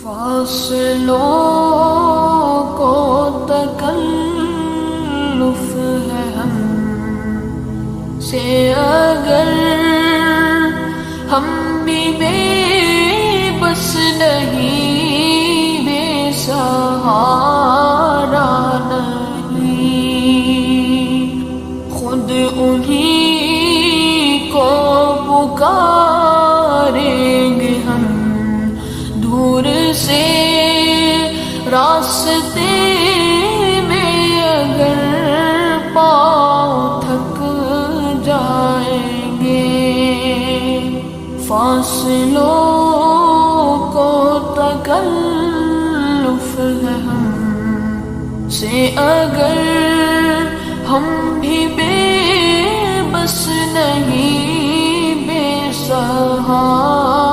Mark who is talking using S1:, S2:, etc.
S1: فاصلوں کو تکلف ہے ہم سے اگر ہم بھی بے بس نہیں، بے سہارا نہیں، خود انہی کو پکاریں گے ہم دور سے راستے میں اگر پاؤں تھک جائیں گے۔ فاصلوں کو تکلف ہے ہم سے اگر ہم بھی بے بس نہیں، بے سہارا